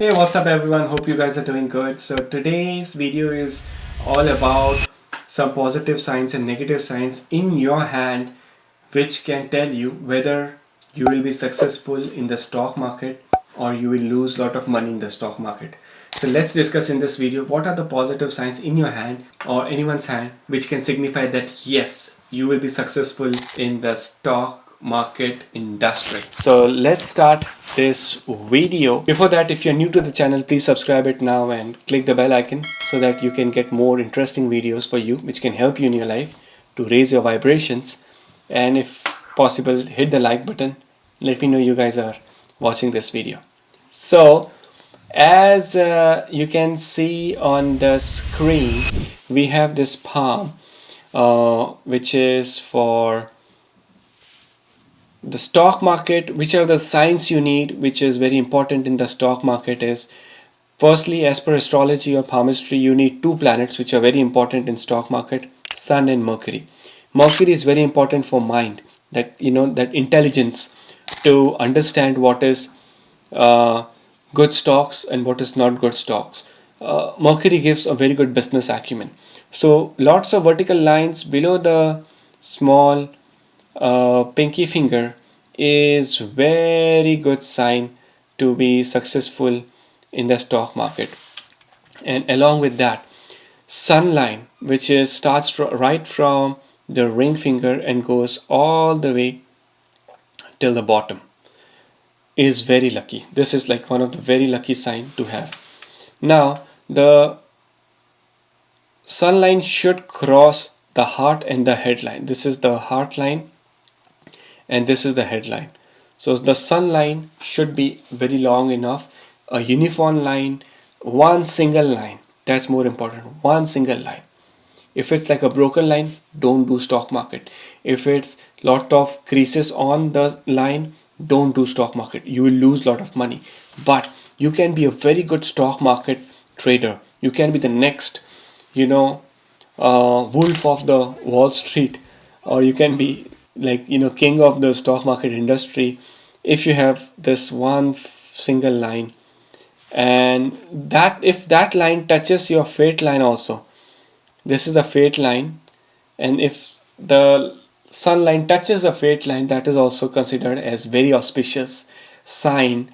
Hey, what's up everyone? Hope you guys are doing good. So today's video is all about some positive signs and negative signs in your hand which can tell you whether you will be successful in the stock market or you will lose a lot of money in the stock market. So let's discuss in this video what are the positive signs in your hand or anyone's hand which can signify that yes, you will be successful in the stock market industry. So let's start this video. Before that, if you're new to the channel, please subscribe it now and click the bell icon so that you can get more interesting videos for you which can help you in your life to raise your vibrations. And if possible, hit the like button. Let me know you guys are watching this video. So as you can see on the screen, we have this palm which is for the stock market. Which are the signs you need, which is very important in the stock market, is firstly, as per astrology or palmistry, you need two planets which are very important in stock market: Sun and Mercury. Mercury is very important for mind, that that intelligence to understand what is good stocks and what is not good stocks. Mercury gives a very good business acumen. So lots of vertical lines below the small pinky finger is very good sign to be successful in the stock market. And along with that, sun line, which is starts right from the ring finger and goes all the way till the bottom, is very lucky. This is like one of the very lucky sign to have. Now the sun line should cross the heart and the headline. This is the heart line and this is the headline. So the sun line should be very long enough, a uniform line, one single line. That's more important, one single line. If it's like a broken line, don't do stock market. If it's lot of creases on the line, don't do stock market. You will lose lot of money. But you can be a very good stock market trader. You can be the next, wolf of the Wall Street, or you can be like king of the stock market industry if you have this one single line. And that if that line touches your fate line also, this is the fate line, and if the sun line touches the fate line, that is also considered as very auspicious sign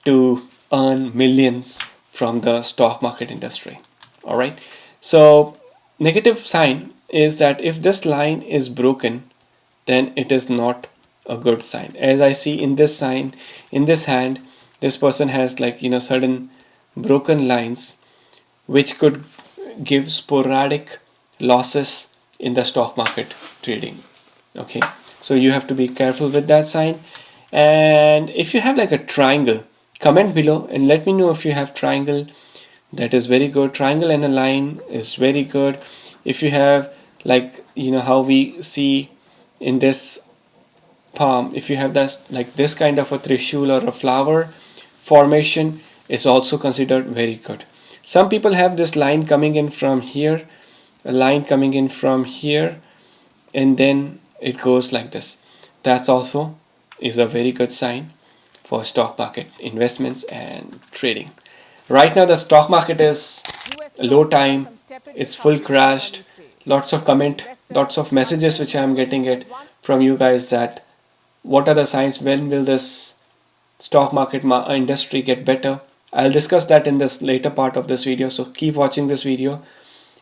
to earn millions from the stock market industry. All right. So negative sign is that if this line is broken, then it is not a good sign. As I see in this sign, in this hand, this person has like certain broken lines which could give sporadic losses in the stock market trading. Okay, so you have to be careful with that sign. And if you have like a triangle, comment below and let me know if you have triangle. That is very good. Triangle and a line is very good. If you have like how we see in this palm, if you have this like this kind of a trishul or a flower formation, is also considered very good. Some people have this line coming in from here, a line coming in from here, and then it goes like this. That's also is a very good sign for stock market investments and trading. Right now the stock market is low time, it's full crashed. Lots of comment, lots of messages which I'm getting it from you guys, that what are the signs, when will this stock market industry get better. I'll discuss that in this later part of this video, so keep watching this video.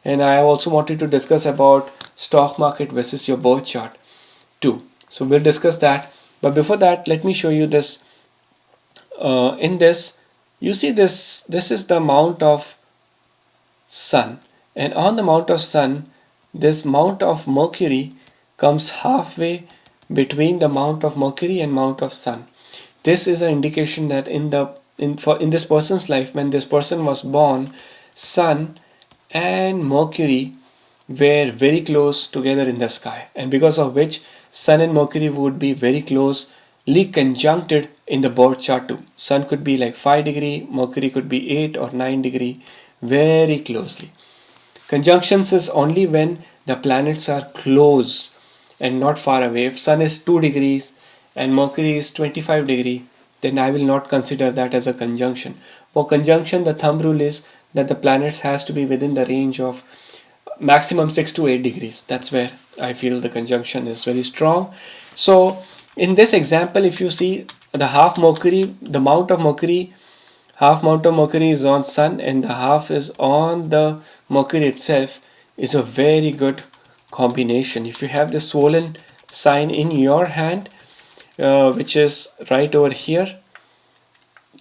And I also wanted to discuss about stock market versus your birth chart too, so we'll discuss that. But before that, let me show you this. In this, you see this is the amount of sun, and on the amount of sun, this amount of Mercury comes halfway between the amount of Mercury and amount of sun. This is an indication that in this person's life, when this person was born, sun and Mercury were very close together in the sky, and because of which sun and Mercury would be very closely conjuncted in the birth chart too. Sun could be like 5 degree, Mercury could be 8 or 9 degree, very closely. Conjunctions is only when the planets are close and not far away. If sun is 2 degrees and Mercury is 25 degree, then I will not consider that as a conjunction. For conjunction, the thumb rule is that the planets has to be within the range of maximum 6 to 8 degrees. That's where I feel the conjunction is very strong. So in this example, if you see the half Mercury, the mount of Mercury, half mount of Mercury is on Sun and the half is on the Mercury itself, is a very good combination. If you have the swollen sign in your hand, which is right over here,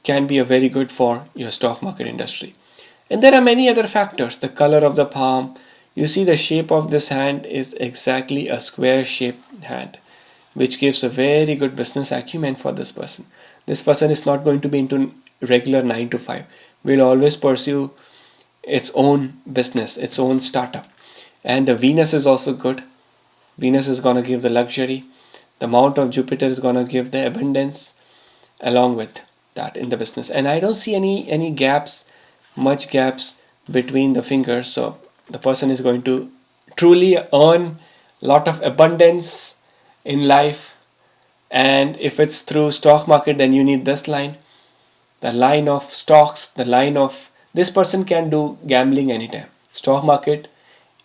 can be a very good for your stock market industry. And there are many other factors. The color of the palm. You see the shape of this hand is exactly a square shaped hand, which gives a very good business acumen for this person. This person is not going to be into regular 9 to 5. Will always pursue its own business, its own startup. And the Venus is also good. Venus is going to give the luxury. The mount of Jupiter is going to give the abundance along with that in the business. And I don't see any gaps, much gaps between the fingers. So the person is going to truly earn a lot of abundance in life. And if it's through stock market, then you need this line, the line of stocks, the line of this person can do gambling anytime. Stock market,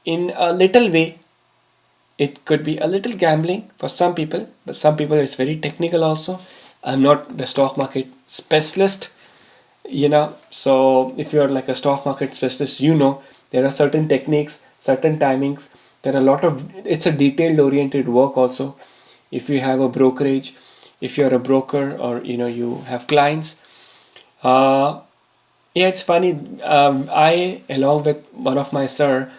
in a little way, it could be a little gambling for some people, but some people it's very technical also. I'm not the stock market specialist, so if you're like a stock market specialist, there are certain techniques, certain timings. There are a lot of, it's a detailed oriented work also. If you have a brokerage, if you're a broker, or you have clients, yeah, it's funny. I, along with one of my sir,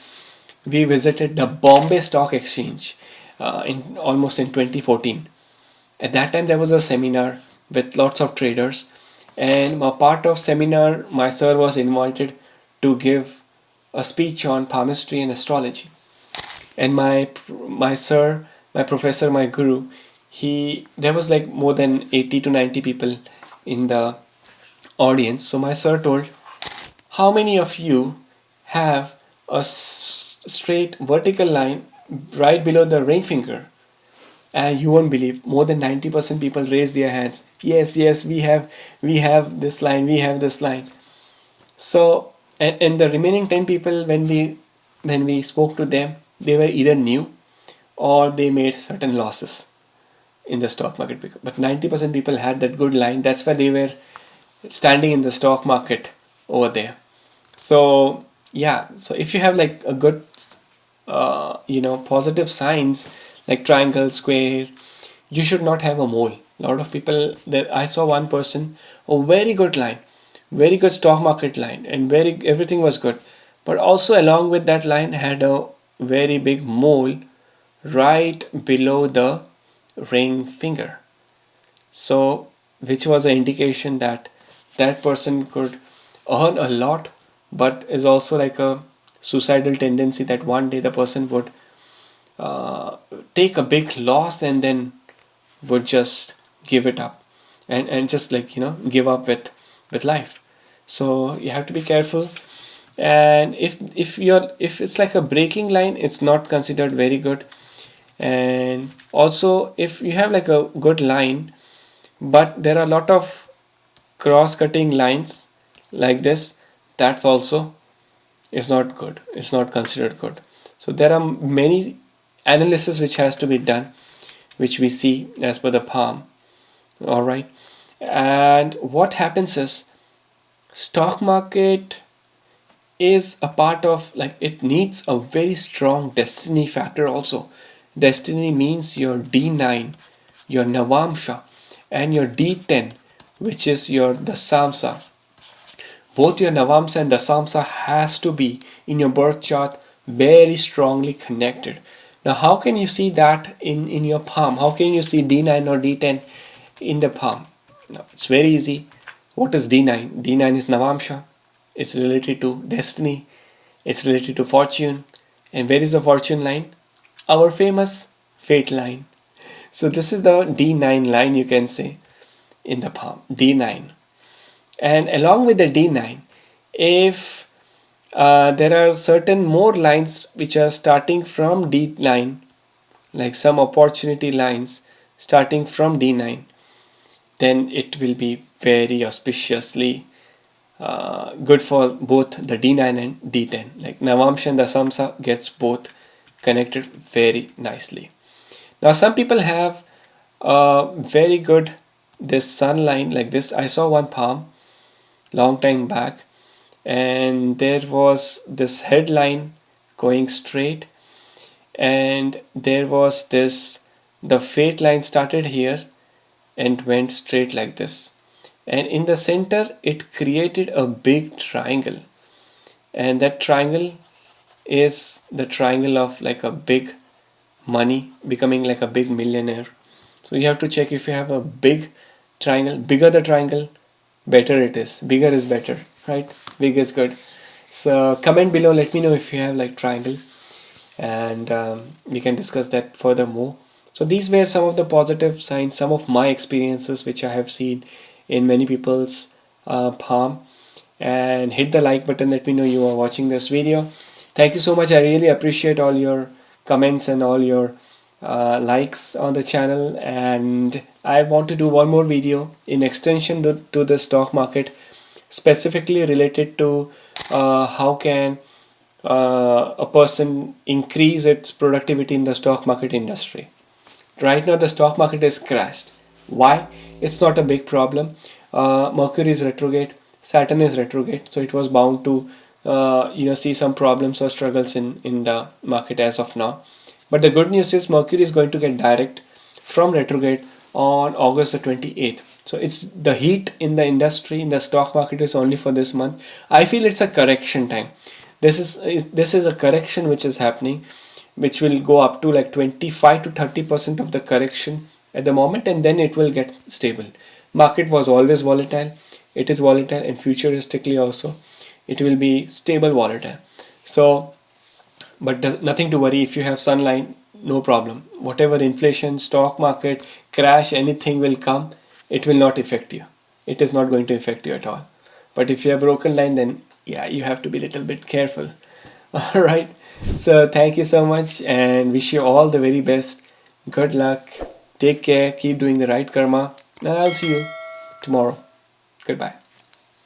we visited the Bombay Stock Exchange in almost in 2014. At that time, there was a seminar with lots of traders, and a part of seminar, my sir was invited to give a speech on palmistry and astrology. And my sir, my professor, my guru, there was like more than 80 to 90 people in the audience. So my sir told, how many of you have a straight vertical line right below the ring finger? And you won't believe, more than 90% people raise their hands. Yes, we have this line, we have this line. So and the remaining 10 people, when we spoke to them, they were either new or they made certain losses in the stock market. But 90% people had that good line. That's why they were standing in the stock market over there. So yeah, so if you have like a good positive signs like triangle, square, you should not have a mole. A lot of people, that I saw one person, a very good line, very good stock market line, and everything was good, but also along with that line had a very big mole right below the ring finger. So which was an indication that that person could earn a lot, but is also like a suicidal tendency that one day the person would take a big loss and then would just give it up, and just like give up with life. So you have to be careful. And if it's like a breaking line, it's not considered very good. And also if you have like a good line, but there are a lot of cross-cutting lines like this, that's also is not good, it's not considered good. So there are many analysis which has to be done, which we see as per the palm. All right. And what happens is, stock market is a part of, like, it needs a very strong destiny factor also. Destiny means your D9, your Navamsha, and your D10, which is your Dasamsa. Both your Navamsa and Dasamsa has to be in your birth chart very strongly connected. Now, how can you see that in your palm? How can you see D9 or D10 in the palm? Now, it's very easy. What is D9? D9 is Navamsha. It's related to destiny. It's related to fortune. And where is the fortune line? Our famous fate line. So this is the D9 line, you can say, in the palm. D9. And along with the D9, if there are certain more lines which are starting from D9, like some opportunity lines starting from D9, then it will be very auspiciously good for both the D9 and D10. Like Navamsha and Dasamsa gets both connected very nicely. Now some people have very good this sun line like this. I saw one palm long time back, and there was this headline going straight, and there was this, the fate line started here and went straight like this, and in the center it created a big triangle, and that triangle is the triangle of like a big money, becoming like a big millionaire. So you have to check if you have a big triangle. Bigger the triangle, better it is. Bigger is better, right? Big is good. So comment below, let me know if you have like triangle, and we can discuss that furthermore. So these were some of the positive signs, some of my experiences which I have seen in many people's palm. And hit the like button, let me know you are watching this video. Thank you so much. I really appreciate all your comments and all your likes on the channel, and I want to do one more video in extension to the stock market, specifically related to how can a person increase its productivity in the stock market industry. Right now the stock market is crashed. Why? It's not a big problem. Mercury is retrograde, Saturn is retrograde, so it was bound to see some problems or struggles in the market as of now. But the good news is Mercury is going to get direct from retrograde on August the 28th. So it's the heat in the industry, in the stock market, is only for this month. I feel it's a correction time. This is a correction which is happening, which will go up to like 25 to 30% of the correction at the moment, and then it will get stable. Market was always volatile. It is volatile, and futuristically also it will be stable volatile. So but nothing to worry. If you have sunlight, no problem. Whatever inflation, stock market crash, anything will come, it will not affect you. It is not going to affect you at all. But if you have broken line, then yeah, you have to be a little bit careful. All right, so thank you so much, and wish you all the very best. Good luck, take care, keep doing the right karma, and I'll see you tomorrow. Goodbye.